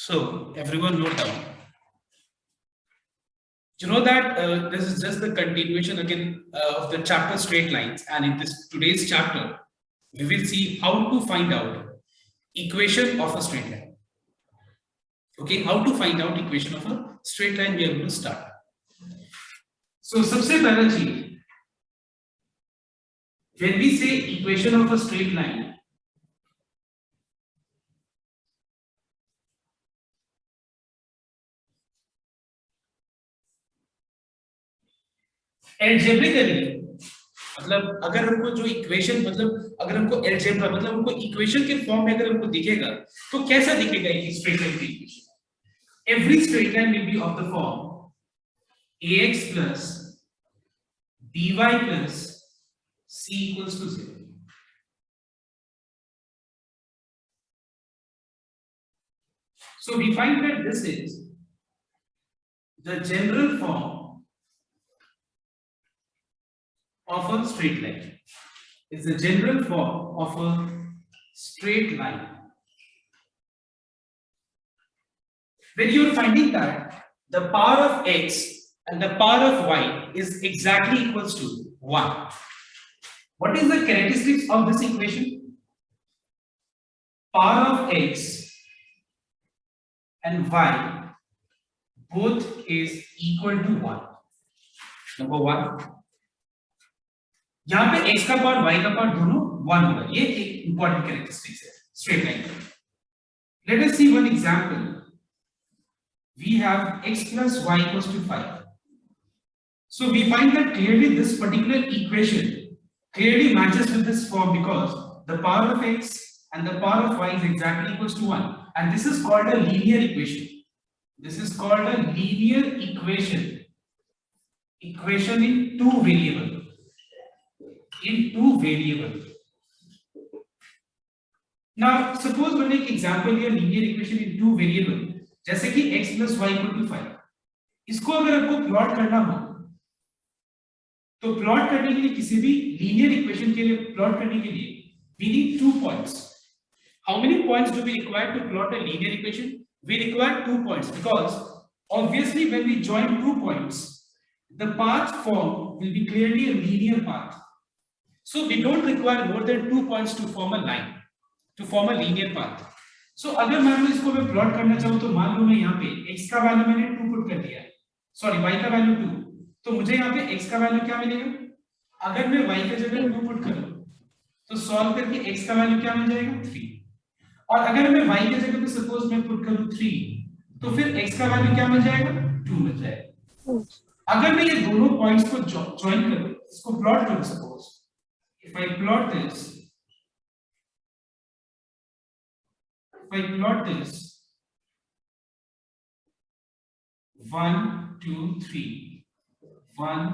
So everyone note down. You know that this is just the continuation again of the chapter straight lines, and in this today's chapter, we will see how to find out equation of a straight line. Okay, how to find out equation of a straight line? We are going to start. So सबसे पहला चीज, when we say equation of a straight line, algebraically मतलब अगर हमको जो equation मतलब अगर हमको अलजेब्रा मतलब हमको इक्वेशन के फॉर्म में अगर हमको दिखेगा तो कैसा दिखेगा ये स्ट्रेट लाइन की equation? Every straight line will be of the form ax plus by plus c equals to 0. So we find that this is the general form of a straight line. It's the general form of a straight line. When you are finding that the power of x and the power of y is exactly equals to 1. What is the characteristics of this equation? Power of x and y both is equal to 1. Number 1. यहाँ पे x का part y का part दोनों 1 होगा. ये एक important characteristics है straight line का. Let us see one example. We have x plus y equals to 5. So we find that clearly this particular equation clearly matches with this form because the power of x and the power of y is exactly equals to 1, and this is called a linear equation. This is called a linear equation. Equation in two variable. Now suppose one एक example here linear equation in two variable जैसे कि x plus y equal to 5. इसको अगर आपको plot करना हो तो plot करने के लिए किसी भी लीनियर इक्वेशन के लिए प्लॉट करने के लिए we need 2 points. How many points do we require to plot a linear equation? We require 2 points because obviously when we join 2 points the path formed will be clearly a linear path. So we don't require more than 2 points to form a line, to form a linear path. So अगर मान लो इसको मैं plot करना चाहूँ तो मान लो मैं यहाँ पे x का वैल्यू मैंने 2 पुट कर दिया, सॉरी y का वैल्यू 2, तो मुझे यहाँ पे x का वैल्यू क्या मिलेगा? अगर मैं y की जगह 2 पुट करूँ तो सॉल्व करके x का वैल्यू क्या मिल जाएगा? 3. और अगर मैं y की जगह पे सपोज मैं पुट करूँ 3 तो फिर x का वैल्यू क्या मिल जाएगा? 2 मिल जाएगा. अगर मैं ये दोनों पॉइंट्स को जॉइन करूँ, इसको प्लॉट करूँ, suppose if I plot this 1 2 3 1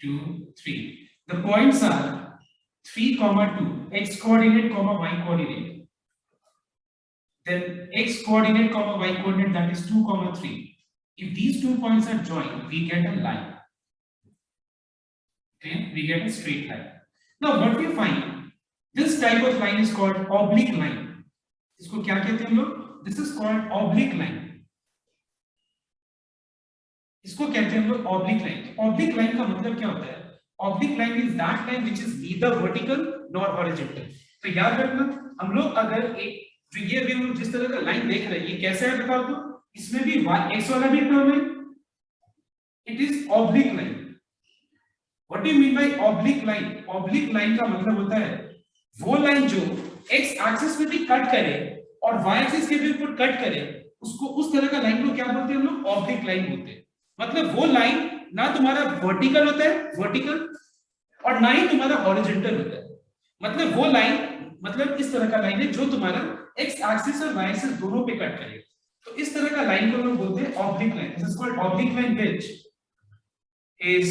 2 3, the points are 3 2, x coordinate y coordinate, then x coordinate y coordinate, that is 2 3. If these 2 points are joined we get a line. Okay, we get a straight line. Now what we find, this type of line is called oblique line. इसको क्या कहते हैं हम लोग? This is called oblique line. इसको कहते हैं हम लोग oblique line. Oblique line का मतलब क्या होता है? Oblique line is that line which is neither vertical nor horizontal. तो याद रखना, हम लोग अगर एक ये भी हम जिस तरह का लाइन देख रहे हैं ये कैसा है बता दो, इसमें भी x वाला भी टर्म है. It is oblique line. What do you mean by oblique line? Oblique line का मतलब होता है वो लाइन जो x एक्सिस में भी कट करे और y एक्सिस के भी ऊपर कट करे, उसको उस तरह का लाइन को क्या बोलते हैं हम लोग? ऑब्लिक लाइन बोलते हैं. मतलब वो लाइन ना तुम्हारा वर्टिकल होता है, वर्टिकल, और ना ही तुम्हारा हॉरिजॉन्टल होता है. मतलब वो लाइन मतलब इस तरह का लाइन है जो तुम्हारा x एक्सिस और y एक्सिस दोनों पे कट करे. तो इस तरह का लाइन को हम लोग बोलते हैं oblique line. This is called oblique line which is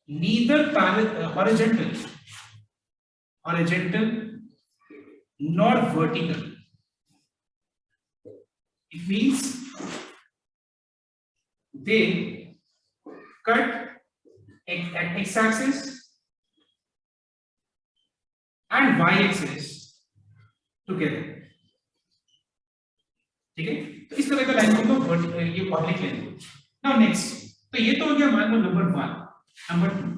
neither horizontal nor vertical. It means they cut at x axis and y axis together. ठीक है? तो इस तरह का लाइन को हम ये ऑब्लिक लाइन बोलते हैं। नाउ नेक्स्ट, तो ये तो हो गया मान लो नंबर 1। नंबर 2,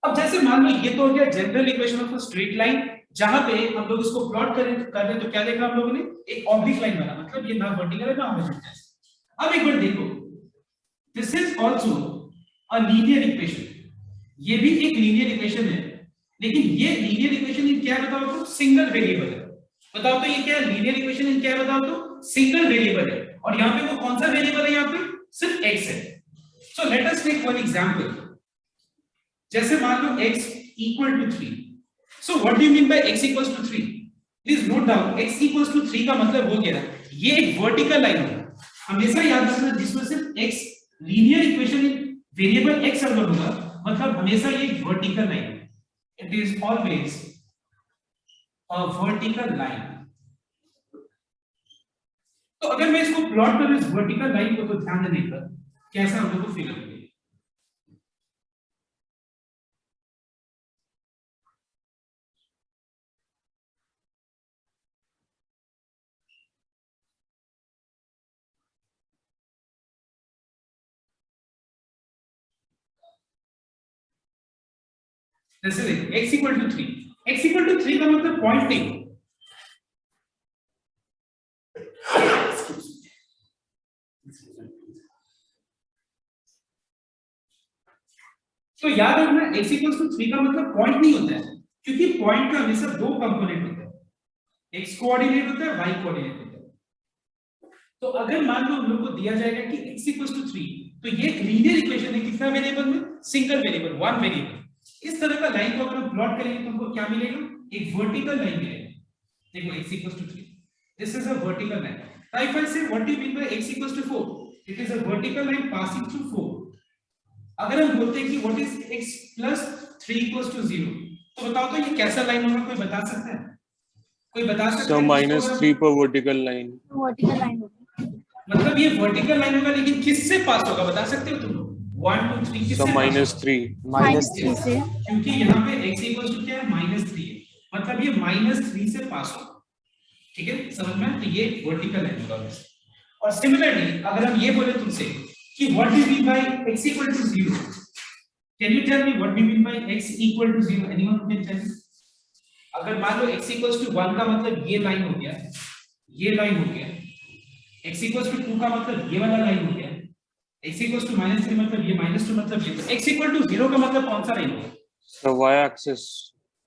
अब जैसे मान लो ये तो हो गया general equation of a straight line, जहां पे हम लोग इसको प्लॉट करें तो क्या देखा हम लोगों ने, एक ऑब्लिक लाइन बना, मतलब ये ना वर्टिकल है ना हॉरिजॉन्टल। अब एक बार देखो, this is also a linear equation, ये भी एक लीनियर इक्वेशन है, लेकिन ये लीनियर इक्वेशन इन क्या बताओ तो सिंगल वेरिएबल है। बताओ तो ये क्या है, लीनियर इक्वेशन इन क्या बताओ तो सिंगल वेरिएबल है, और यहाँ पे वो कौन सा वेरिएबल है, यहाँ पे सिर्फ x है। So let us take one example, जैसे मान लो x equal to 3। So what do you mean by x equals to 3? Please note down, x equals to 3 का मतलब हो गया ये एक वर्टिकल लाइन है। हमेशा याद रखना जिसमें सिर्फ x linear equation in variable x अगर होगा, मतलब हमेशा ये एक वर्टिकल लाइन है। It is always a vertical line. तो अगर मैं इसको प्लॉट करूं इस वर्टिकल लाइन को, तो ध्यान देने का कैसा हम लोग को फील होगा। जैसे देखो x equal to 3, x equal to 3 का मतलब पॉइंट नहीं, तो याद रखना x इक्वल टू 3 का मतलब पॉइंट नहीं होता है, क्योंकि पॉइंट का हमेशा दो कंपोनेंट होता है, x कोऑर्डिनेट होता है, y कोऑर्डिनेट होता है। तो अगर मान लो हम लोग को दिया जाएगा कि x इक्वल टू 3, तो ये एक लीनियर इक्वेशन है, कितना वेरिएबल में, सिंगल वेरिएबल, वन वेरिएबल। इस तरह का लाइन को अगर हम प्लॉट करेंगे तो हमको क्या मिलेगा, एक वर्टिकल लाइन मिलेगा। देखो x equal to 3, this is a vertical line. Now if I say what do you mean by x equals to 4, it is a vertical line passing through 4. अगर हम बोलते हैं कि what is x plus 3 equals to 0, तो बताओ तो ये कैसा लाइन होगा, कोई बता सकता है? कोई बता सकता है? -3 पर वर्टिकल लाइन। वर्टिकल लाइन होगी, मतलब ये वर्टिकल लाइन होगा, लेकिन किससे पास होगा बता सकते हो तुम लोग? 1 2 3 किससे? -3 से, क्योंकि यहाँ पे x equals to क्या है, -3 है, मतलब ये -3 से पास होगा। ठीक है, समझ में? तो ये वर्टिकल लाइन होगा वैसे। और सिमिलरली अगर हम ये बोले तुमसे कि what do you mean by x equal to 0, can you tell me what do you mean by x equal to 0? Anyone can tell me? अगर मान लो x इक्वल टू 1 का मतलब ये लाइन हो गया, ये लाइन हो गया, x इक्वल टू 2 का मतलब ये वाला लाइन हो गया, x इक्वल टू -3 मतलब ये -2 मतलब ये, x इक्वल टू 0 का मतलब कौन सा लाइन होगा? So y axis.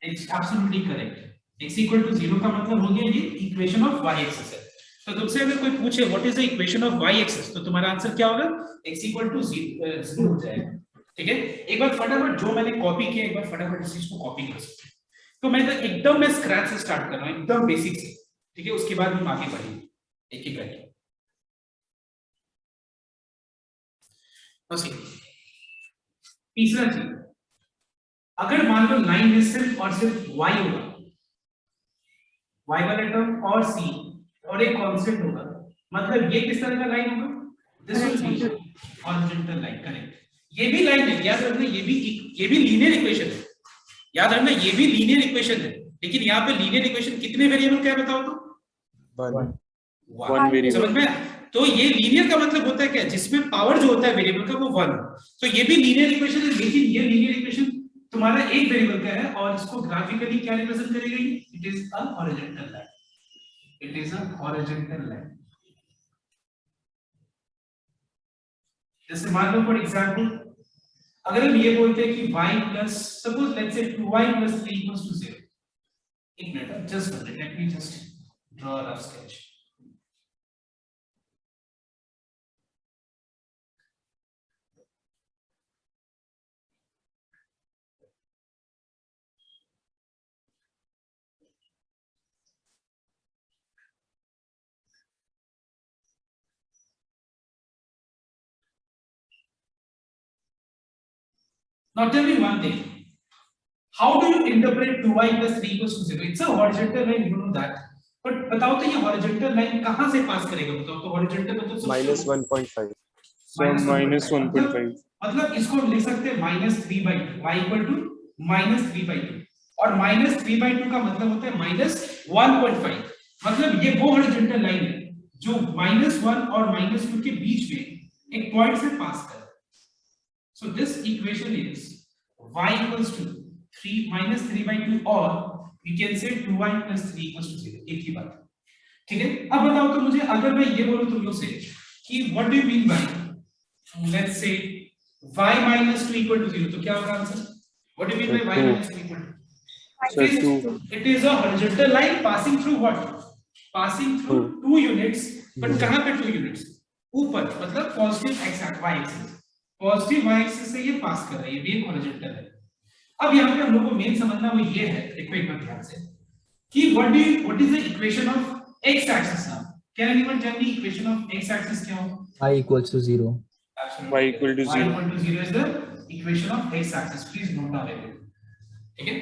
Absolutely correct. x equal to 0 का मतलब हो गया ये इक्वेशन ऑफ y एक्सिस है। तो तुमसे अगर कोई पूछे what is the equation of y axis, तो तुम्हारा आंसर क्या होगा? x इक्वल टू 0 हो जाएगा। ठीक है, एक बार फटाफट जो मैंने कॉपी किया, एक बार फटाफट इस चीज को कॉपी कर सकते हैं। तो मैं एकदम मैं स्क्रैच से स्टार्ट कर रहा हूं, एकदम बेसिक से। ठीक है, उसके बाद हम आगे बढ़ेंगे एक एक करके। तीसरा चीज, अगर मान लो लाइन में सिर्फ और सिर्फ y होगा, y वाला टर्म और c और एक कांस्टेंट होगा, मतलब ये किस तरह का लाइन होगा? This will be horizontal line. Correct, ये भी लाइन है, याद रखना ये भी लीनियर इक्वेशन है, याद रखना ये भी लीनियर इक्वेशन है, लेकिन यहाँ पे लीनियर इक्वेशन कितने वेरिएबल का है बताओ तो? One variable. समझ में? तो ये लीनियर का मतलब होता है क्या, जिसमें पावर जो होता है वेरिएबल का वो 1। तो ये भी लीनियर इक्वेशन है, लेकिन ये लीनियर इक्वेशन तुम्हारा एक वेरिएबल का है, और इसको ग्राफिकली क्या रिप्रेजेंट करेगा? It is a horizontal line. It is a horizontal line. जैसे मान लो फॉर एग्जांपल, अगर हम ये बोलते हैं कि y plus, suppose let's say 2y plus 3 equals to 0। एक minute, just let me just draw a rough sketch. Now tell me one thing. How do you interpret 2y plus 3 equals to 0? It's a horizontal line, you know that. But बताओ तो ये horizontal line कहाँ से पास करेगा? बताओ तो horizontal मतलब -1.5। So -1.5। मतलब इसको हम लिख सकते हैं -3/2, y equal to -3/2, और -3/2 का मतलब होता है -1.5। मतलब ये वो horizontal line है जो -1 और -2 के बीच में एक पॉइंट से पास कर रहा है। So this equation is y equals to 3 -3/2 और we can say 2y plus 3 equals to 0। एक ही बात, ठीक है। अब बताओ तो मुझे, अगर मैं ये बोलूं तुम लोग से कि what do you mean bye let's say y minus 2 equal to 0, तो क्या होगा answer? What do you mean by y minus 2 equal to? So 2. It is a horizontal line passing through what? Passing through 2 units, but कहाँ पे 2 units? ऊपर, मतलब positive x y axis, positive y axis से ये पास कर रहा है, ये भी एक हॉरिजॉन्टल है। अब यहाँ पे हम लोग को मेन समझना वो ये है, देखो एक बार ध्यान से, कि what is the equation of x axis now? Can anyone tell me equation of x axis क्या हो? y equals to 0. Y equal to 0. Y equal to 0 is the equation of x axis. Please note down it. ठीक है?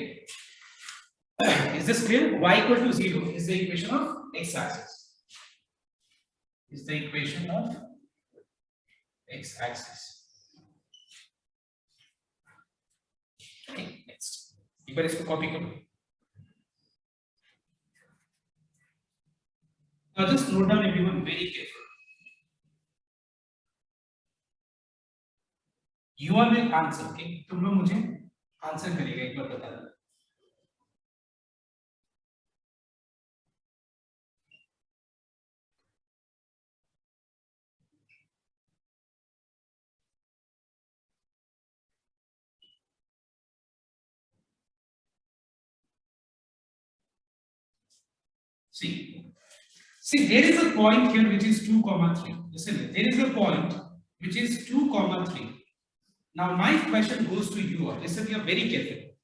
Is this clear? Y equal to 0 is the equation of x axis. Is the equation of x axis. Okay, next. एक बार इसको copy करो. Now just note down everyone very carefully. You all will answer, okay? तुम लोग मुझे answer करेगा, एक बार बता दो। See, there is a point here which is 2, 3. Listen, there is a point which is 2, 3. Now my question goes to you all. Listen here very carefully.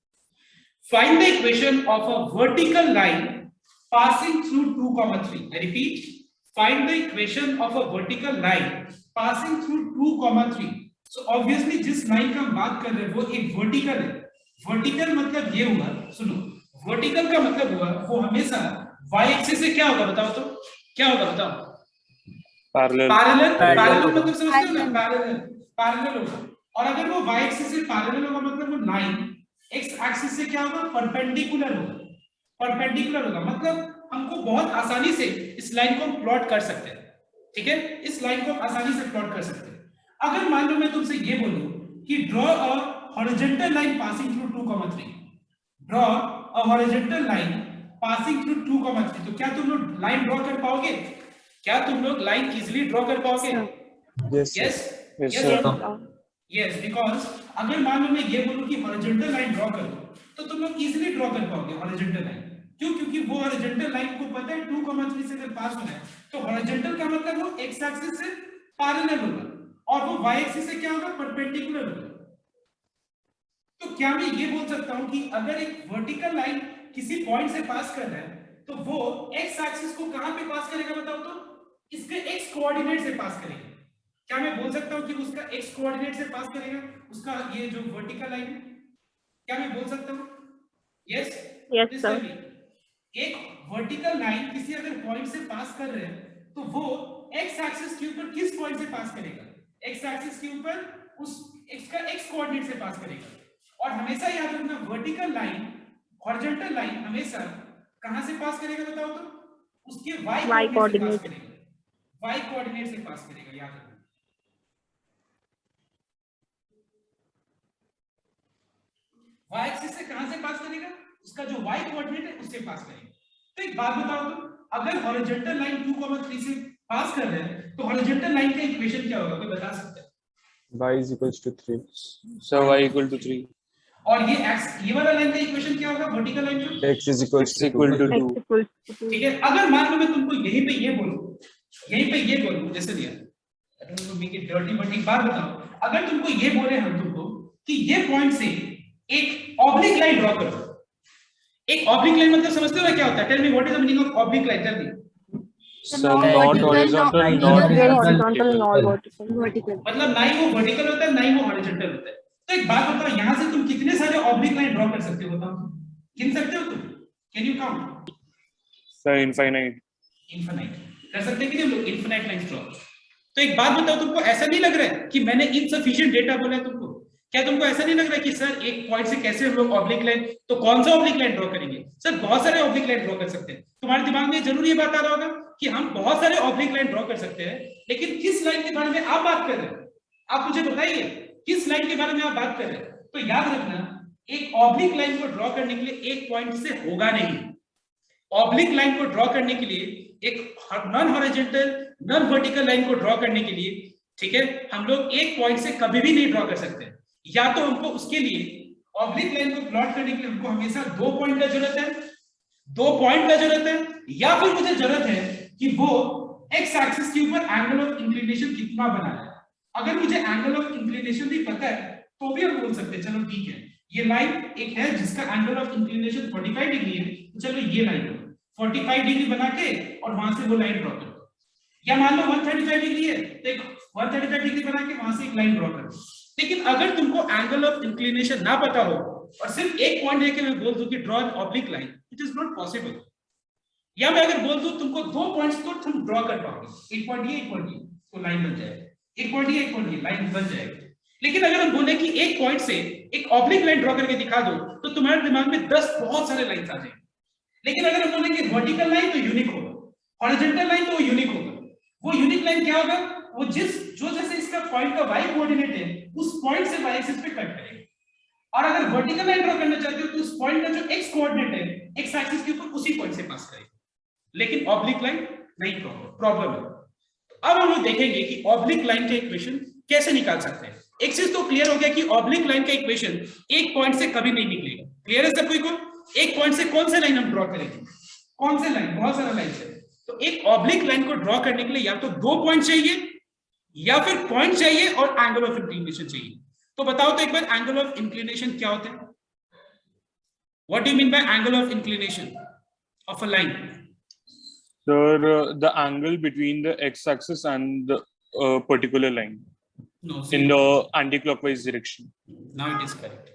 Find the equation of a vertical line passing through 2, 3. I repeat, find the equation of a vertical line passing through 2, 3. So obviously जिस line का हम बात कर रहे हैं वो एक vertical है। वर्टिकल मतलब ये हुआ, सुनो, वर्टिकल का मतलब हुआ वो हमेशा y एक्सिस से क्या होगा बताओ तो, क्या होगा बताओ? पैरेलल मतलब समझते हो ना, पैरेलल होगा। और अगर वो y एक्सिस से पैरेलल होगा मतलब वो लाइन x एक्सिस से क्या होगा? परपेंडिकुलर होगा। परपेंडिकुलर होगा मतलब हमको बहुत आसानी से इस लाइन को हम प्लॉट कर सकते हैं, ठीक है? इस लाइन को हम आसानी से प्लॉट कर सकते हैं। अगर मान लो मैं तुमसे ये बोलूं कि draw a horizontal line passing through 2, 3, draw a horizontal line passing through 2, 3, तो क्या तुम लोग लाइन ड्रॉ कर पाओगे? क्या तुम लोग लाइन इजीली ड्रॉ कर पाओगे? यस, बिकॉज़ अगर मान लो मैं ये बोलूं कि हॉरिजॉन्टल लाइन ड्रॉ करो तो तुम लोग इजीली ड्रॉ कर पाओगे हॉरिजॉन्टल लाइन। क्यों? क्योंकि वो हॉरिजॉन्टल लाइन को पता है 2, 3 से अगर पास होना है तो हॉरिजॉन्टल का मतलब वो x एक्सिस से पैरेलल होगा और वो y एक्सिस से क्या होगा? परपेंडिकुलर होगा। तो क्या मैं ये बोल सकता हूं कि अगर एक वर्टिकल लाइन किसी पॉइंट से पास कर रहा है तो वो x एक्सिस को कहां पे पास करेगा बताओ तो? इसके x कोऑर्डिनेट से पास करेगा। क्या मैं बोल सकता हूं कि उसका x कोऑर्डिनेट से पास करेगा उसका ये जो वर्टिकल लाइन है? क्या मैं बोल सकता हूं? Yes yes sir. एक वर्टिकल लाइन किसी अगर पॉइंट से पास कर रहे हैं तो वो x एक्सिस के ऊपर किस पॉइंट से पास करेगा? x एक्सिस के ऊपर उस x का x कोऑर्डिनेट से पास करेगा। और हमेशा याद रखना वर्टिकल लाइन, हॉरिजॉन्टल लाइन हमेशा कहां से पास करेगा बताओ तो? उसके y कोऑर्डिनेट से पास करेगा। y कोऑर्डिनेट से पास करेगा, याद रखना। y एक्सिस से कहां से पास करेगा? उसका जो y कोऑर्डिनेट है उससे पास करेगा। तो एक बात बताओ तो, अगर हॉरिजॉन्टल लाइन 2, 3 से पास कर रहे हैं तो हॉरिजॉन्टल लाइन का इक्वेशन क्या होगा? कोई बता सकता है? y is equals to 3. So y equal to 3. और ये x, ये वाला लाइन का इक्वेशन क्या होगा? वर्टिकल लाइन का x is equals to 2. ठीक है। अगर मान लो मैं तुमको यहीं पे ये बोलूं, जैसे दिया, I don't know make it dirty, but एक बात बताओ, अगर तुमको ये बोले हम तुमको कि ये पॉइंट से एक ऑब्लिक लाइन ड्रॉ करो। एक ऑब्लिक लाइन मतलब समझते हो क्या होता है? Tell me what is the meaning of oblique line, tell me. So not horizontal, not vertical. मतलब ना ही वो वर्टिकल होता है ना ही वो हॉरिजॉन्टल होता है। तो एक बात बताओ, यहां से तुम कितने सारे ऑब्लिक लाइन ड्रॉ कर सकते हो बताओ? गिन सकते हो तुम? Can you count? So infinite. Infinite कर सकते हैं कि हम लोग इनफिनिट लाइंस ड्रॉ। तो एक बात बताओ, तुमको ऐसा नहीं लग रहा है कि मैंने इनसफिशिएंट डेटा बोला है तुमको क्या तुमको ऐसा नहीं लग रहा कि सर एक पॉइंट से कैसे हम लोग ऑब्लिक लाइन, तो कौन सा ऑब्लिक लाइन ड्रॉ करेंगे? सर बहुत सारे ऑब्लिक लाइन ड्रॉ कर सकते हैं। तुम्हारे दिमाग में जरूर ये बात आ रहा होगा कि हम बहुत सारे ऑब्लिक लाइन ड्रॉ कर सकते हैं, लेकिन किस लाइन के बारे में आप बात कर रहे हैं? आप मुझे बताइए किस लाइन के बारे में आप बात कर रहे हैं। तो याद रखना, एक ऑब्लिक लाइन को ड्रॉ करने के लिए एक पॉइंट से होगा नहीं। ऑब्लिक लाइन को ड्रॉ करने के लिए, एक non horizontal non vertical line को ड्रॉ करने के लिए, ठीक है, हम लोग एक पॉइंट से कभी भी नहीं ड्रॉ कर सकते। या तो हमको उसके लिए ऑब्लिक लाइन को प्लॉट करने के लिए हमको हमेशा 2 पॉइंट का जरूरत है, 2 पॉइंट का जरूरत है, या फिर मुझे जरूरत है कि वो एक्स एक्सिस के ऊपर एंगल ऑफ इंक्लिनेशन कितना बना है। अगर मुझे एंगल ऑफ इंक्लिनेशन भी पता है तो भी हम बोल सकते हैं चलो ठीक है, ये लाइन एक है जिसका एंगल ऑफ इंक्लिनेशन 45 डिग्री है, तो चलो ये लाइन 45 डिग्री बना के और वहां से वो लाइन ड्रॉ करो। या मान लो 135 डिग्री है तो एक 135 डिग्री बना के वहां से एक लाइन ड्रॉ करो। लेकिन अगर तुमको एंगल ऑफ इंक्लिनेशन ना पता हो और सिर्फ एक पॉइंट लेके मैं बोल दूं कि draw an oblique line, it is not possible. या मैं अगर बोल दूं तुमको 2 पॉइंट्स तो तुम ड्रॉ कर पाओगे, एक पॉइंट ये, एक पॉइंट ये, तो लाइन बन जाएगा, एक पॉइंट ये, एक पॉइंट ये, लाइन बन जाएगी। लेकिन अगर हम बोले कि एक पॉइंट से एक ऑब्लिक लाइन ड्रॉ करके दिखा दो, तो तुम्हारे दिमाग में 10 बहुत सारे लाइंस आ जाएंगे। लेकिन अगर हम बोले कि वर्टिकल लाइन तो यूनिक होगा, हॉरिजॉन्टल लाइन तो वो यूनिक होगा। वो यूनिक लाइन क्या होगा? वो जो जैसे इसका पॉइंट का y कोऑर्डिनेट है उस पॉइंट से y एक्सिस पे कट करेगा। और अगर वर्टिकल लाइन ड्रॉ करना चाहते हो तो उस पॉइंट का जो x कोऑर्डिनेट है x एक्सिस के ऊपर उसी पॉइंट से पास करेगा। लेकिन ऑब्लिक लाइन नहीं प्रॉब्लम है। अब हम लोग देखेंगे कि ऑब्लिक लाइन का इक्वेशन कैसे निकाल सकते हैं। एक चीज तो क्लियर हो गया कि ऑब्लिक लाइन का इक्वेशन एक पॉइंट से कभी नहीं निकलेगा। क्लियर है सब कोई को? एक पॉइंट से कौन से लाइन हम ड्रॉ करेंगे? कौन से लाइन? बहुत सारा लाइन है। तो एक ऑब्लिक लाइन को ड्रॉ करने के लिए या तो 2 पॉइंट चाहिए या फिर पॉइंट चाहिए और एंगल ऑफ इंक्लिनेशन चाहिए। तो बताओ तो एक बार एंगल ऑफ इंक्लिनेशन क्या होता है? What do you mean bye angle of inclination of a line? Sir, the angle between the x-axis and the particular line in the anti-clockwise direction. Now it is correct.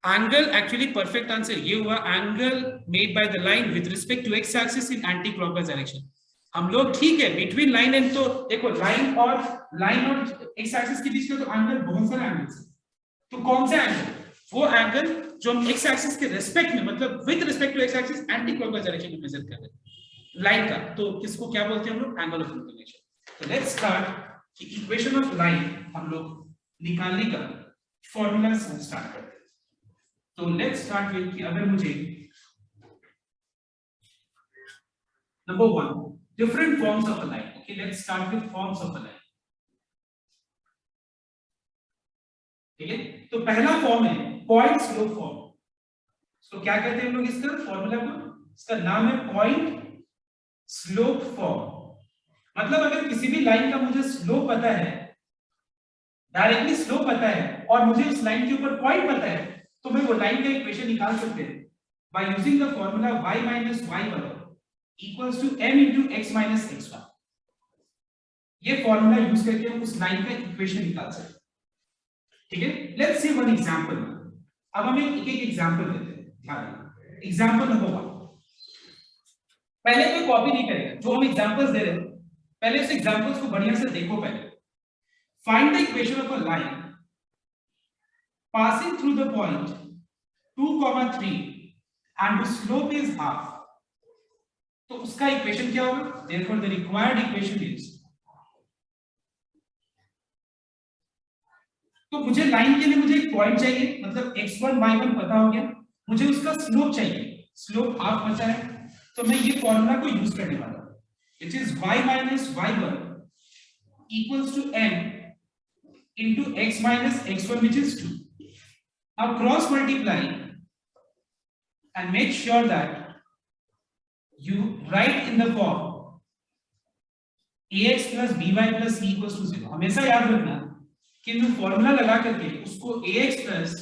Angle, actually perfect answer ये हुआ, angle made by the line with respect to x-axis in anti-clockwise direction. हम लोग ठीक है between line and, तो देखो line और x-axis के बीच में तो एंगल बहुत सारे एंगल्स हैं। तो कौन सा एंगल? वो एंगल जो हम x-axis के रेस्पेक्ट में, मतलब with respect to x-axis anti-clockwise direction में मेजर कर रहे हैं लाइन का, तो किसको क्या बोलते हैं हम लोग? Angle of inclination. तो लेट्स स्टार्ट कि इक्वेशन ऑफ लाइन हम लोग निकालने का फॉर्मूला से स्टार्ट करते हैं। तो लेट्स स्टार्ट विद कि अगर मुझे number 1 different forms of a line, okay let's start with forms of a line. ठीक है, तो पहला फॉर्म है पॉइंट स्लोप फॉर्म। तो क्या कहते हैं हम लोग इसका फॉर्मूला को? इसका नाम है पॉइंट स्लोप फॉर्म। मतलब अगर किसी भी लाइन का मुझे स्लोप पता है, डायरेक्टली स्लोप पता है और मुझे उस लाइन के ऊपर पॉइंट पता है, तो मैं वो लाइन का इक्वेशन निकाल सकते हैं by using the formula y minus y1 equals to m into x minus x1। ये फॉर्मूला यूज करके हम उस लाइन का इक्वेशन निकाल सकते हैं। ठीक है, लेट्स सी वन एग्जांपल। अब हम एक एग्जांपल लेते हैं। ध्यान, एग्जांपल नंबर 1। पहले कोई कॉपी नहीं करेगा, जो हम एग्जांपल्स दे रहे हैं पहले उस एग्जांपल्स को बढ़िया से देखो। पहले find the equation of a line passing through the point 2, 3 and the slope is half. तो उसका इक्वेशन क्या होगा? Therefore the required equation is, तो मुझे लाइन के लिए मुझे एक पॉइंट चाहिए, मतलब x1 y1 पता हो गया, मुझे उसका स्लोप चाहिए, स्लोप हाफ बचा है, तो मैं ये फॉर्मूला को यूज करने वाला हूं, which is y minus y1 equals to m into x minus x1, which is 2. Now cross multiply and make sure that you write in the form ax plus by plus c equals to 0. हमेशा याद रखना कि मैं formula लगा करके उसको ax plus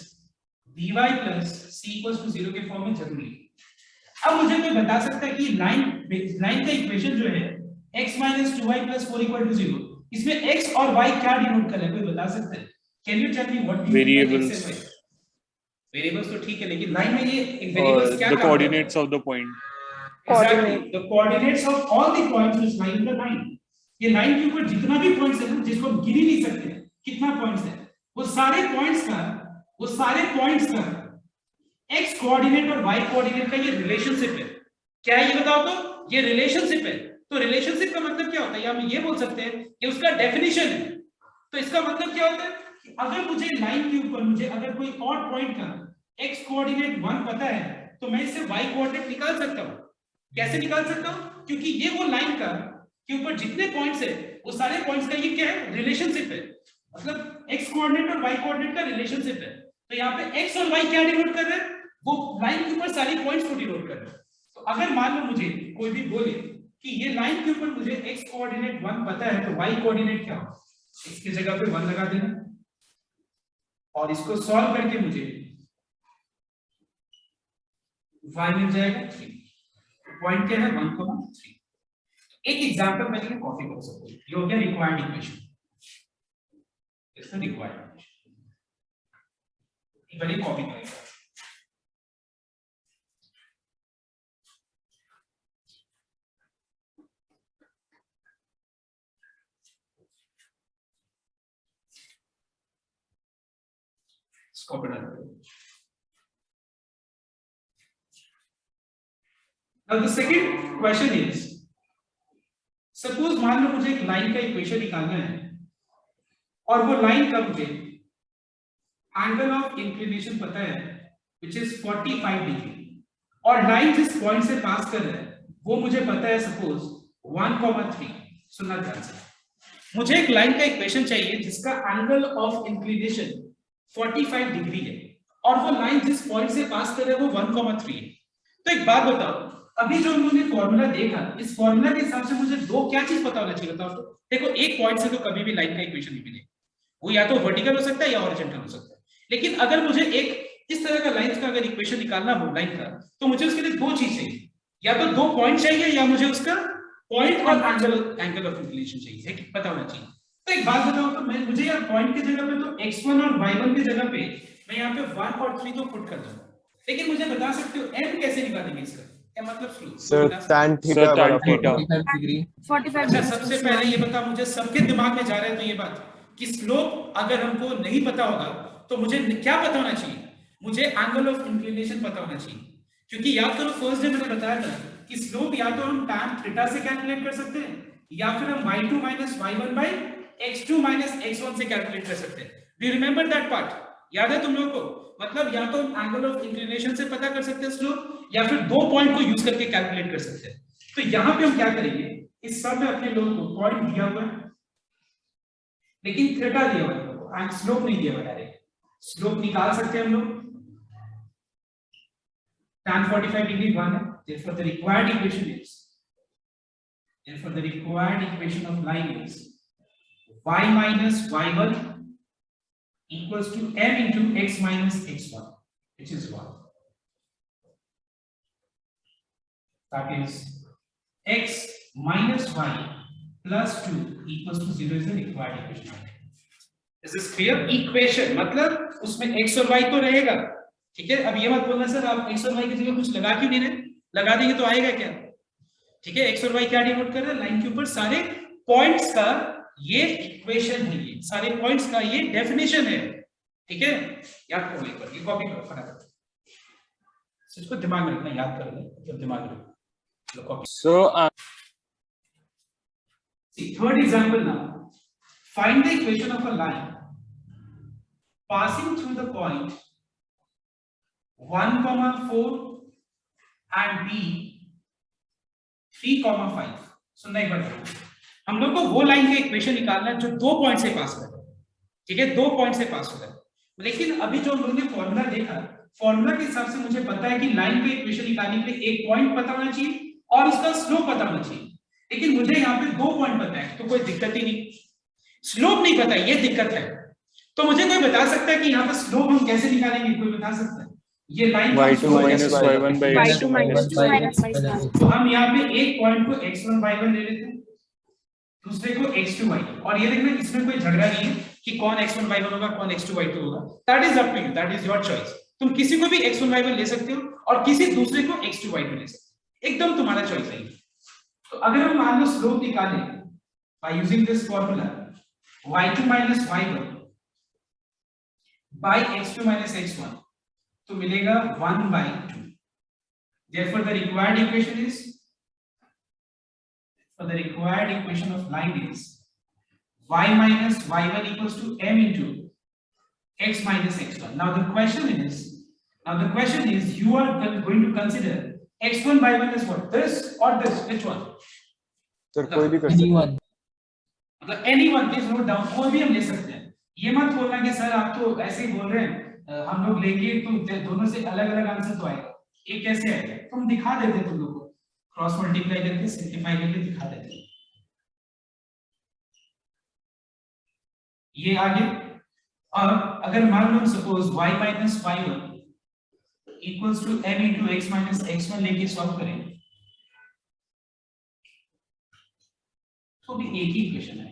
by plus c equals to 0 के form में जरूर लिखें। अब मुझे कोई बता सकता है कि लाइन का इक्वेशन जो है x minus 2y plus 4 equal to 0, इसमें x और y क्या डिनोट कर रहा है? कोई बता सकता है? Can you tell me what variables? Variables तो ठीक है, लेकिन लाइन में ये वेरिएबल्स क्या? the coordinates of the point. Exactly, the coordinates of all the points which lie in the line. ये लाइन के ऊपर जितना भी पॉइंट्स है ना, जिसको हम गिन ही नहीं सकते कितना पॉइंट्स है, वो सारे पॉइंट्स का एक्स कोऑर्डिनेट और वाई कोऑर्डिनेट का ये रिलेशनशिप है। क्या है ये बताओ तो? ये रिलेशनशिप है। तो रिलेशनशिप का मतलब क्या होता है, या हम ये बोल सकते हैं कि उसका डेफिनेशन है। तो इसका मतलब क्या होता है कि अगर मुझे लाइन के ऊपर मुझे अगर कोई और पॉइंट का एक्स कोऑर्डिनेट 1 पता है तो मैं इससे वाई कोऑर्डिनेट निकाल सकता हूं। कैसे निकाल सकता हूं? क्योंकि ये वो लाइन का के ऊपर जितने पॉइंट्स है वो सारे पॉइंट्स का ये क्या है, रिलेशनशिप है। मतलब एक्स कोऑर्डिनेट और वाई कोऑर्डिनेट का रिलेशनशिप है। तो यहाँ पे एक्स और वाई क्या डिनोट कर रहे हैं, वो लाइन के ऊपर सारी पॉइंट्स को डिनोट कर रहे हैं। तो अगर मान लो मुझे कोई भी बोले कि ये लाइन के ऊपर मुझे एक्स कोऑर्डिनेट 1 पता है तो वाई कोऑर्डिनेट क्या हो, इसकी जगह पे 1 लगा देना और इसको सॉल्व करके मुझे y मिल जाएगा 3। पॉइंट क्या है 1,3। एक एग्जांपल मैं लिए कॉपी कर सकता हूं। ये हो गया रिक्वायर्ड इक्वेशन। इसका रिक्वायर्ड इक्वेशन एक बार कॉपी करेंगे। इसको बना दो। Now the second question is, suppose मान लो मुझे एक लाइन का इक्वेशन निकालना है और वो लाइन का मुझे एंगल ऑफ इंक्लिनेशन पता है which is 45 डिग्री और लाइन जिस पॉइंट से पास कर रहा है वो मुझे पता है सपोज 1,3। सुनना ध्यान से, मुझे एक लाइन का इक्वेशन चाहिए जिसका एंगल ऑफ इंक्लिनेशन 45 डिग्री है और वो लाइन जिस पॉइंट से पास कर रहा है वो 1,3 है। तो एक बात बताओ, अभी जो उन्होंने फॉर्मूला देखा, इस फॉर्मूला के हिसाब से मुझे दो क्या चीज पता होना चाहिए बताओ तो? देखो एक पॉइंट से तो कभी भी लाइन का इक्वेशन नहीं मिलेगा, वो या तो वर्टिकल हो सकता है या हॉरिजॉन्टल हो सकता है। लेकिन अगर मुझे एक इस तरह का लाइन का अगर इक्वेशन निकालना हो लाइन का, तो मुझे उसके लिए दो चीज चाहिए, या तो दो पॉइंट चाहिए या मुझे उसका पॉइंट और एंगल ऑफ इंक्लिनेशन चाहिए, एक पता होना चाहिए। तो एक बात बताओ तो मैं मुझे यार पॉइंट की जगह पे तो x1 और y1 की जगह पे मैं यहाँ पे 1 और 3 तो पुट कर दूंगा, लेकिन मुझे बता सकते हो m कैसे निकालेंगे इसका? मतलब सर tan थीटा बराबर 45 डिग्री। सबसे पहले ये बता मुझे, सबके दिमाग में जा रहा है तो ये बात कि स्लोप अगर हमको नहीं पता होगा तो मुझे क्या पता होना चाहिए, मुझे एंगल ऑफ इंक्लिनेशन पता होना चाहिए। क्योंकि याद करो फर्स्ट डे मैंने बताया था कि स्लोप या तो हम tan थीटा से कैलकुलेट कर सकते हैं या फिर हम y2 y1 by x2 x1 से कैलकुलेट कर सकते हैं। Do you remember that part? याद है तुम लोगों को? मतलब या तो हम एंगल ऑफ इंक्लिनेशन से पता कर सकते हैं स्लोप या फिर दो पॉइंट को यूज करके कैलकुलेट कर सकते हैं। तो यहां पे हम क्या करेंगे, इस सब में अपने लोगों को पॉइंट दिया हुआ है लेकिन थीटा दिया हुआ है एंड स्लोप नहीं दिया हुआ। डायरेक्ट स्लोप निकाल सकते हैं हम लोग। tan 45 डिग्री 1 है, therefore the required equation of line is y minus y1 equals to m into x minus x1, which is 1. That is x minus y plus 2 equals to 0 is the required equation. Is this clear? Equation मतलब उसमें x और y तो रहेगा, ठीक है। अब ये मत बोलना सर आप x और y की जगह कुछ लगा क्यों नहीं रहे, लगा देंगे तो आएगा क्या? ठीक है, x और y क्या डिनोट कर रहा है, लाइन के ऊपर सारे पॉइंट्स का ये इक्वेशन है, ये सारे पॉइंट्स का ये डेफिनेशन है, ठीक है। याद करो एक बार, ये कॉपी करो फटाफट, इसको दिमाग में रखना, याद कर ले जब दिमाग में लो copy. So see third example now. Find the equation of a line passing through the point 1,4 and b 3,5. सुनना एक बार, हम लोग को वो लाइन का इक्वेशन निकालना है जो दो पॉइंट से पास हो रहा है, ठीक है, दो पॉइंट से पास हो रहा है। लेकिन अभी जो हम लोगों ने फॉर्मूला देखा, फॉर्मूला के हिसाब से मुझे पता है कि लाइन का इक्वेशन निकालने के लिए एक पॉइंट पता होना चाहिए और उसका स्लोप पता होना चाहिए। लेकिन मुझे यहाँ पे दो पॉइंट पता है तो कोई दिक्कत ही नहीं, स्लोप नहीं पता ये दिक्कत है। तो मुझे कोई बता सकता है कि यहाँ पे स्लोप हम कैसे निकालेंगे, कोई बता सकता है? ये line y2 minus y1 by x2 minus y1। तो हम यहाँ पे एक पॉइंट को x1 y1 ले लेते हैं, दूसरे को x2 y2, और ये देखना इसमें कोई झगड़ा नहीं है कि कौन x1 y1 होगा कौन x2 y2 होगा। That is up to you, that is your choice. तुम किसी को भी x1 y1 ले सकते हो और किसी दूसरे को x2 y2 ले सकते हो, एकदम तुम्हारा चॉइस है। तो अगर हम मान लो स्लोप निकालें by using this formula y2 minus y1 by x2 minus x1, तो मिलेगा 1/2. Therefore the required equation of line is y minus y1 equals to m into x minus x1. Now the question is you are going to consider x1 by 1 as what? This or this? Which one? Sir कोई भी कर सकते हैं. मतलब anyone, please note down, कोई भी हम ले सकते हैं. ये मत बोलना कि सर आप तो ऐसे ही बोल रहे हैं, हम लोग लेंगे तो दोनों से अलग अलग आंसर तो आएगा. ये कैसे आएगा? तुम दिखा देते तुम लोग को, क्रॉस मल्टीप्लाई करके सिंपलीफाई करके दिखा देते. ये आगे. और अगर मान लो suppose y minus y1 equals to m into x minus x1 लेके सॉल्व करें तो भी एक ही इक्वेशन है.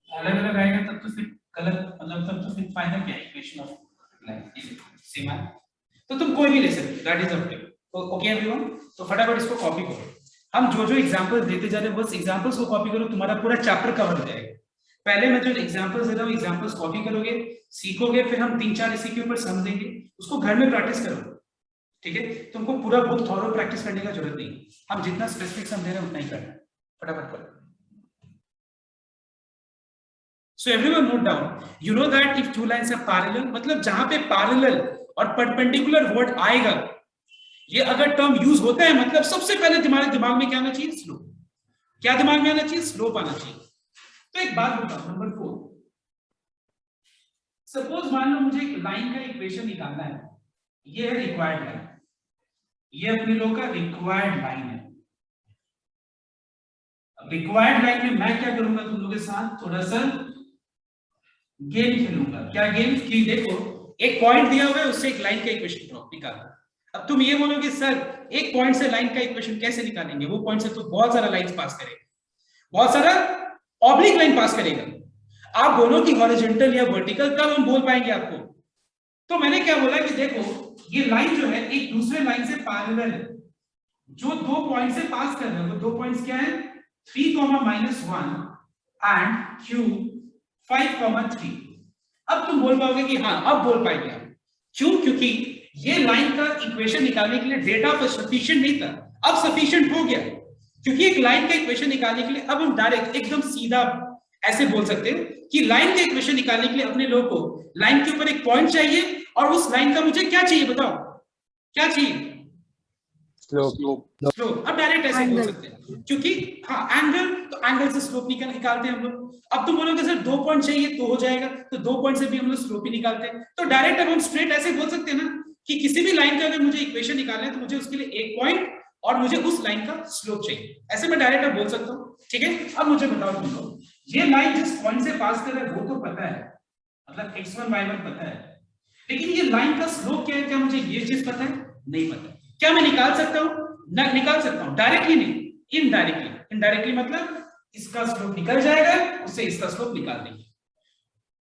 अलग अलग आएगा तब तो फिर गलत, मतलब तब तो फिर फायदा क्या है इक्वेशन ऑफ लाइन सेम है. तो तुम कोई भी ले सकते, that is up to you. Okay everyone, तो फटाफट इसको कॉपी करो. हम जो एग्जांपल्स देते जा रहे हैं बस एग्जांपल्स को कॉपी करो, तुम्हारा पूरा चैप्टर कवर हो जाएगा. पहले मैं जो एग्जांपल्स दे रहा हूं एग्जांपल्स कॉपी करोगे, सीखोगे, फिर हम 3-4 इसी के ऊपर समझेंगे, उसको घर में प्रैक्टिस करो. ठीक है, तुमको पूरा बहुत थॉरो प्रैक्टिस करने का जरूरत नहीं, हम जितना स्पेसिफिक समझ रहे हैं उतना ही करना है. फटाफट करो. So everyone note down, you know that if two lines are parallel, मतलब जहां पे parallel और perpendicular वर्ड आएगा, ये अगर टर्म यूज होता है मतलब सबसे पहले तुम्हारे दिमाग में क्या आना चाहिए? स्लोप. क्या दिमाग में आना चाहिए? स्लोप आना चाहिए. तो एक बात बताओ, नंबर 4, सपोज मान लो मुझे एक लाइन का इक्वेशन निकालना है. ये है रिक्वायर्ड लाइन, ये अपने लोग का रिक्वायर्ड लाइन है. रिक्वायर्ड लाइन में मैं क्या करूंगा तुम लोगों के साथ? थोड़ा सा गेम खेलूंगा. क्या गेम? कि देखो एक पॉइंट दिया हुआ है, उससे एक लाइन का इक्वेशन ड्रॉ निकालना. अब तुम ये बोलोगे सर एक पॉइंट से लाइन का इक्वेशन कैसे निकालेंगे? वो पॉइंट से तो बहुत सारा लाइंस पास करेगा, बहुत सारा ऑब्लिक लाइन पास करेगा. आप बोलो कि हॉरिजॉन्टल या वर्टिकल, तब हम बोल पाएंगे आपको. तो मैंने क्या बोला कि देखो ये लाइन जो है एक दूसरे लाइन से पैरेलल है, जो 2 पॉइंट से पास कर रहे हैं. वो 2 पॉइंट्स क्या है? 3, -1 एंड Q 5, 3. अब तुम बोल पाओगे कि हाँ अब बोल पाएंगे आप. क्यों? क्योंकि ये लाइन का इक्वेशन निकालने के लिए डेटा सफिशिएंट नहीं था, अब सफिशिएंट हो गया. क्योंकि एक लाइन का इक्वेशन निकालने के लिए अब हम डायरेक्ट एकदम सीधा ऐसे बोल सकते हैं कि लाइन का इक्वेशन निकालने के लिए अपने लोग को लाइन के ऊपर एक पॉइंट चाहिए, और उस लाइन का मुझे क्या चाहिए? बताओ क्या चाहिए? स्लोप. अब डायरेक्ट ऐसे बोल सकते हैं, क्योंकि हाँ एंगल, तो एंगल से स्लोप निकालते हैं हम लोग. अब तुम बोलोगे सर 2 पॉइंट चाहिए तो हो जाएगा, तो 2 पॉइंट से भी हम लोग स्लोप ही निकालते हैं. तो डायरेक्ट अब हम स्ट्रेट ऐसे बोल सकते हैं ना कि किसी भी लाइन का अगर मुझे इक्वेशन निकालना है तो मुझे उसके लिए एक पॉइंट और मुझे उस लाइन का स्लोप चाहिए. ऐसे मैं डायरेक्ट अब बोल सकता हूँ. ठीक है, अब मुझे बताओ तुम लोग, ये लाइन जिस पॉइंट से पास कर रहा है वो तो पता है, मतलब x1 y1 पता है, लेकिन ये लाइन का स्लोप क्या है? क्या मुझे ये चीज पता है? नहीं पता. क्या मैं निकाल सकता हूँ? ना निकाल सकता हूँ, डायरेक्टली नहीं, इनडायरेक्टली. इनडायरेक्टली मतलब इसका स्लोप निकल जाएगा, उससे इसका स्लोप निकाल देंगे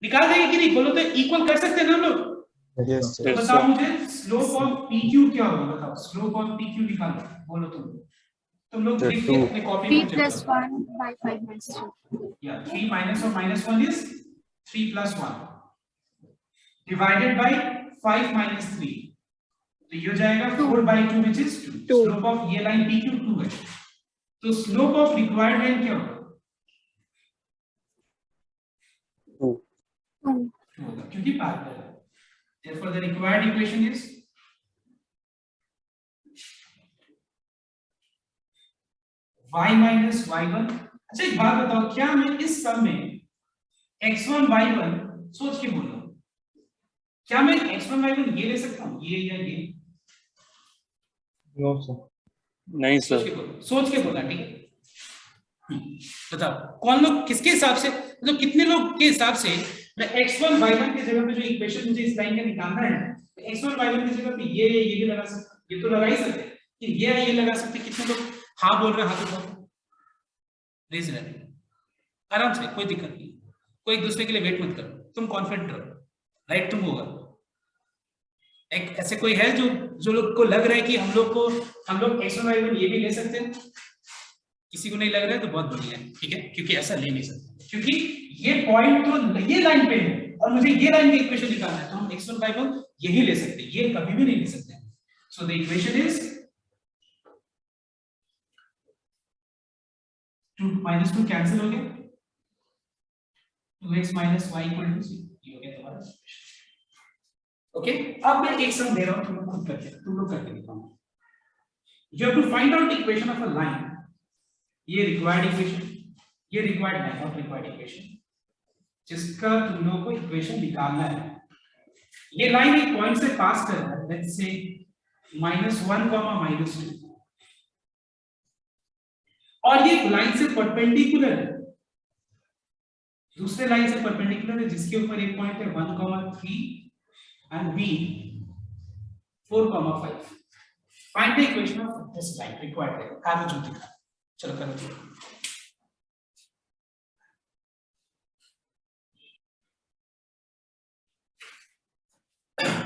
कि नहीं? बोलो तो इक्वल कर सकते हैं ना हम लोग. तो बताओ मुझे स्लोप ऑफ PQ क्या होगा? बताओ स्लोप ऑफ PQ निकालो. बोलो तुम लोग लिख के अपने कॉपी में 3 + 1 by 5 - 2. या 3 minus or minus 1 is 3 plus 1 divided by 5 minus 3, तो ये हो जाएगा 4/2 which is 2. स्लोप ऑफ ये लाइन PQ 2 है, तो स्लोप ऑफ रिक्वायर्ड लाइन क्या होगा? 2 होगा, क्योंकि पैरेलल है. Therefore the required equation is y minus y1. अच्छा एक बात बताओ, क्या मैं इस सम में x1 y1 सोच के बोल रहा हूं, क्या मैं x1 y1 ये ले सकता हूं, ये या ये? No sir. नहीं सर. सोच के बोलना. ठीक है, बताओ कौन लोग किसके हिसाब से, मतलब कितने लोग के हिसाब से मैं x1 y1 की जगह पे जो इक्वेशन मुझे इस लाइन का निकालना है, तो x1 y1 की जगह पे ये भी लगा सकते. ये तो लगा ही सकते कि ये लगा सकते. कितने लोग हाँ बोल रहे हैं? हाथ उठाओ. रेज रहे, आराम से, कोई दिक्कत नहीं. कोई एक दूसरे के लिए वेट मत करो, तुम कॉन्फिडेंट रहो. राइट तुम होगा. एक ऐसे कोई है जो लोग को लग रहा है कि हम लोग x1 y1 ये भी ले सकते हैं? किसी को नहीं लग रहा है तो बहुत बढ़िया है. ठीक है, क्योंकि ऐसा ले नहीं सकते, क्योंकि ये पॉइंट तो ये लाइन पे है, और मुझे ये लाइन की इक्वेशन निकालना है, तो हम x1 y1 यही ले सकते हैं, ये कभी भी नहीं ले सकते। So the equation is 2 minus 2 cancel हो गया, 2x minus y equal to 0, ये हो गया तुम्हारा इक्वेशन। ओके, अब मैं एक सम दे रहा हूं, तुम लोग खुद करके, तुम लोग करके दिखाओ। You have to find out equation of a line, ये रिक्वायर्ड इक्वेशन, ये required line not required equation, जिसका तुम लोगों को इक्वेशन निकालना है। ये लाइन एक पॉइंट से पास कर रहा है, लेट्स से -1, -2, और ये लाइन से परपेंडिकुलर है, दूसरे लाइन से परपेंडिकुलर है, जिसके ऊपर एक पॉइंट है 1,3 and B 4,5. Find the equation of this line required. Arrow जो दिखा, चलो करो।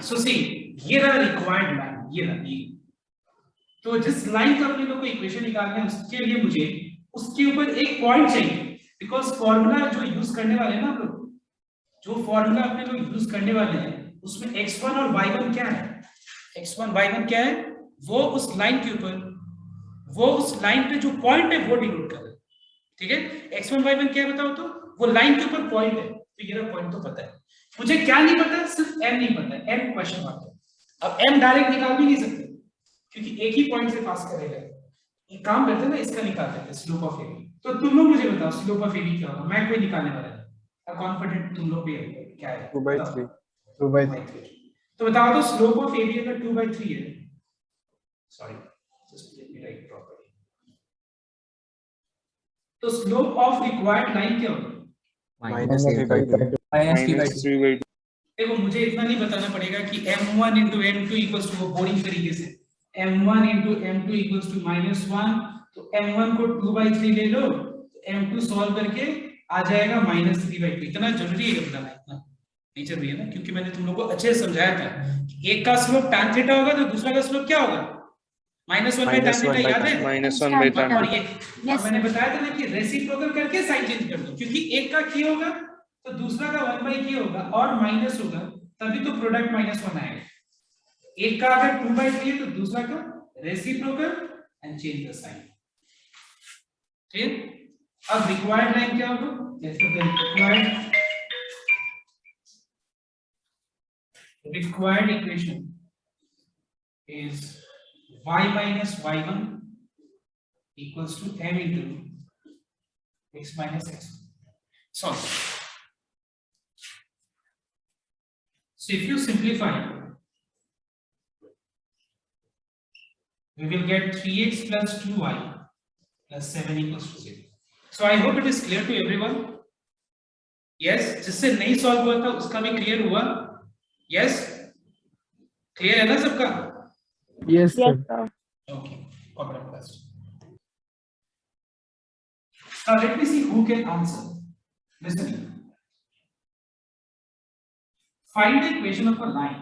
So see, ये रहा रिक्वायर्ड लाइन, ये रहा ये। तो जिस लाइन का अपने लोग को इक्वेशन निकालना है, उसके लिए मुझे उसके ऊपर एक पॉइंट चाहिए, बिकॉज फॉर्मूला जो यूज करने वाले हैं ना हम लोग, जो फॉर्मूला अपने लोग यूज करने वाले हैं उसमें x1 और y1 क्या है, x1 y1 क्या है, वो उस लाइन के ऊपर, वो उस लाइन पे जो पॉइंट है वो डिनोट कर रहा है। ठीक है, x1 y1 क्या है बताओ, तो वो लाइन के ऊपर पॉइंट है, तो ये पॉइंट तो पता है, मुझे क्या नहीं पता, सिर्फ m नहीं पता है, m क्वेश्चन मार्क है। अब m डायरेक्ट निकाल भी नहीं सकते क्योंकि एक ही पॉइंट से पास करेगा। एक काम करते हैं ना, इसका निकाल देते हैं, स्लोप ऑफ एबी। तो तुम लोग मुझे बताओ स्लोप ऑफ एबी क्या होगा, मैं कोई निकालने वाला है, कॉन्फिडेंट तुम लोग भी है, क्या है 2/3 2/3। तो बताओ तो स्लोप ऑफ एबी अगर 2/3 है, सॉरी जस्ट लेट मी राइट प्रॉपर्ली, तो स्लोप ऑफ रिक्वायर्ड लाइन क्या होगा, -3/2। देखो मुझे इतना नहीं बताना पड़ेगा कि m1 into m2 equals to, वो बोरिंग तरीके से m1 into m2 equals to -1, तो m1 को 2/3 ले लो, तो m2 सॉल्व करके आ जाएगा -3/2। इतना जरूरी है बताना, इतना नहीं जरूरी है ना, क्योंकि मैंने तुम लोगों को अच्छे से समझाया था कि एक का स्लोप tan थीटा होगा तो दूसरा का स्लोप क्या होगा, -1/tan थीटा, याद है, -1/tan। और ये और मैंने बताया था ना कि रेसिप्रोकल करके साइन चेंज कर दो, क्योंकि एक का k होगा तो दूसरा का 1/k होगा और माइनस होगा, तभी तो प्रोडक्ट -1 आएगा। एक का अगर 2/3 है तो दूसरा का reciprocal and change the sign. ठीक, अब रिक्वायर्ड लाइन क्या होगा, required equation is y minus y1 equals to m into x minus x. Solve. So if you simplify, we will get 3x plus 2y plus 7 equals to 0. So I hope it is clear to everyone. Yes, जिससे नहीं solve हुआ था उसका भी clear हुआ। Yes, clear है ना सबका? Yes sir. Okay, common question. Now let me see who can answer. Listen. Find the equation of a line.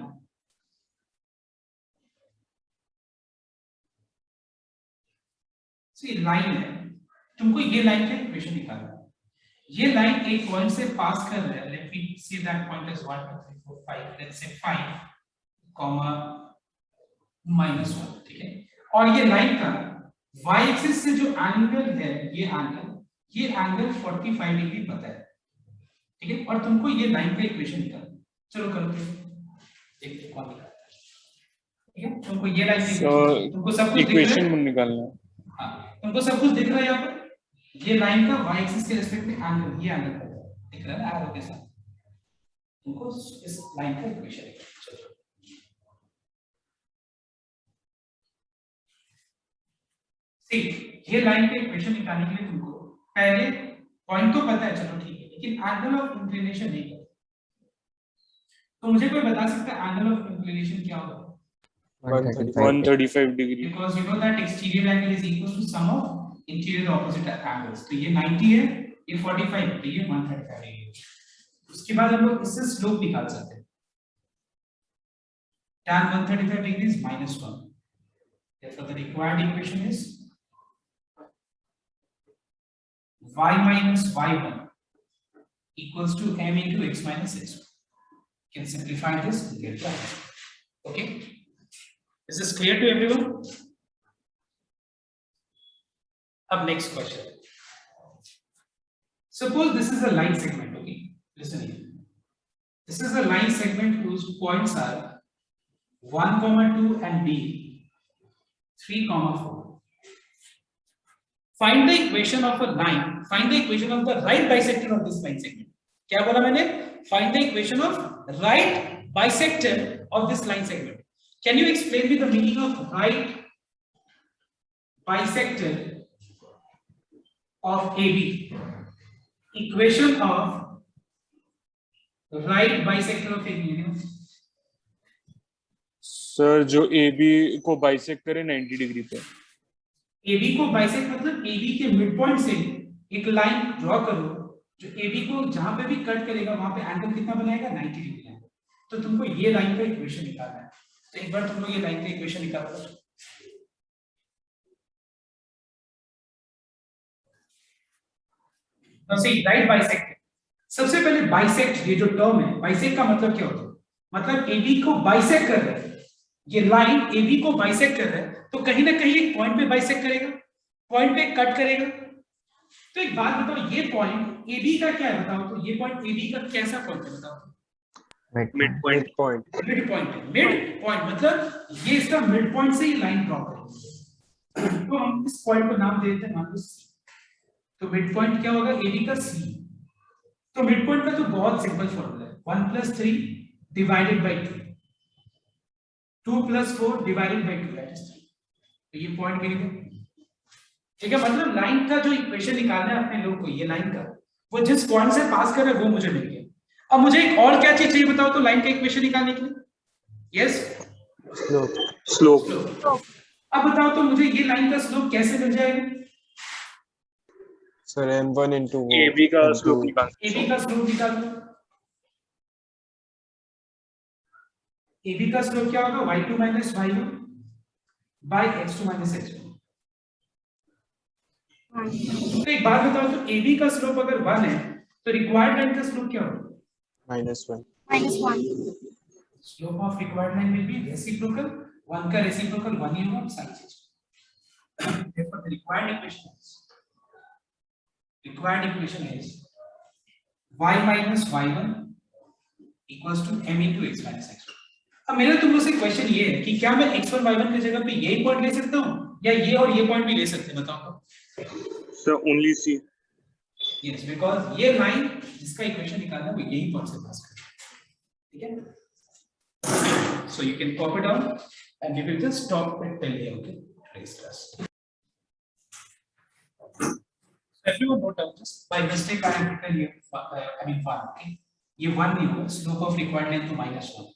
See, line है, तुमको ये लाइन का इक्वेशन निकालना है। ये लाइन एक पॉइंट से पास कर रहा है, let me see that point is 1 2 3 4 5, let's say 5, -1, ठीक है। और ये लाइन का y एक्सिस से जो एंगल है, ये एंगल 45 डिग्री पता है, ठीक है। और तुमको ये लाइन का इक्वेशन निकालना, चलो करो, देखते हैं कौन निकालता है, ठीक है। तुमको ये लाइन का तुमको सब कुछ इक्वेशन निकालना है, हाँ तुमको सब कुछ दिख रहा है यहाँ पर, ये लाइन का y एक्सिस के रिस्पेक्ट में एंगल, ये एंगल दिख रहा है एरो के साथ, तुमको इस लाइन का इक्वेशन निकालना। चलो ये लाइन के इक्वेशन निकालने के लिए तुमको पहले पॉइंट तो पता है, चलो ठीक है, लेकिन एंगल ऑफ इंक्लिनेशन नहीं पता। तो मुझे कोई बता सकता है एंगल ऑफ इंक्लिनेशन क्या होगा? 135 degree, because you know that exterior angle is equal to sum of interior opposite angles। तो ये 90 है, ये 45 है, तो ये 135 है। उसके बाद हम लोग इससे स्लोप निकाल सकते हैं, tan 135 degree is -1, therefore the required equation is y minus y1 equals to m into x minus x1। can simplify this and get the answer. Okay, is this clear to everyone? Up next question. Suppose this is a line segment. Okay, listen here. This is a line segment whose points are 1, 2 and B 3, 4. Find the equation of a line. Find the equation of the right bisector of this line segment. क्या बोला मैंने? Find the equation of right bisector of this line segment. Can you explain me the meaning of right bisector of AB? Equation of right bisector of AB. Sir जो AB को bisect करे 90 degree पे. AB को bisect मतलब AB के mid point से एक line draw करो जो AB को जहां पे भी कट करेगा वहां पे एंगल कितना बनाएगा 90 डिग्री एंगल. तो तुमको ये लाइन का इक्वेशन निकालना है. तो एक बार तुम लोग ये लाइन का इक्वेशन निकालो. तो सी राइट बाइसेक्ट. सबसे पहले बाइसेक्ट ये जो टर्म है बाइसेक्ट का मतलब क्या होता है? मतलब AB को बाइसेक्ट कर रहा है. ये लाइन AB को बाइसेक्ट कर रहा है तो कहीं ना कहीं एक पॉइंट पे बाइसेक्ट करेगा, पॉइंट पे कट करेगा. तो एक बात बताओ ये पॉइंट AB का क्या है बताओ. तो ये पॉइंट AB का कैसा पॉइंट है बताओ. Mid point. मिड पॉइंट मतलब ये इसका मिड पॉइंट से ही लाइन ड्रॉ करेंगे. तो हम इस पॉइंट को नाम दे देते हैं मान लो C. तो मिड पॉइंट क्या होगा AB का C. तो मिड पॉइंट का तो बहुत सिंपल फॉर्मूला है 1 + 3 divided by 2. 2 + 4 divided by 2 that is 3. तो ये पॉइंट मिल गया. ठीक है, मतलब लाइन का जो इक्वेशन निकालना है अपने लोग को ये लाइन का वो जिस पॉइंट से पास कर रहा है वो मुझे मिल गया. अब मुझे एक और क्या चीज चाहिए बताओ तो लाइन का इक्वेशन निकालने के लिए. Yes, slope. अब बताओ तो मुझे ये लाइन का स्लोप कैसे मिल जाएगा. Sir, M1 into AB का स्लोप निकाल. AB का स्लोप निकाल दो. AB का स्लोप क्या होगा y2 - y1 by x2 - x1. तो एक बात बताओ तो AB का स्लोप अगर 1 है तो रिक्वायर्ड लाइन का स्लोप क्या होगा? -1. -1. Slope of required line will be reciprocal. 1 का रेसिप्रोकल 1 ही होगा साइन चीज. therefore the required equation is y minus y1 equals to m into x minus x1. अब मेरा तुम लोग से क्वेश्चन ये है कि क्या मैं x1 y1 की जगह पे यही पॉइंट ले सकता हूँ या ये और ये पॉइंट भी ले सकते हैं बताओ. Sir only C. Yes, because ये लाइन जिसका इक्वेशन निकालना है वो यही पॉइंट से पास कर. ठीक है, so you can copy down and we will just stop it till here. Okay, today's class. If you note down just by mistake I have written here, 1. Okay, ये 1 नहीं होगा. Slope of required length to -1.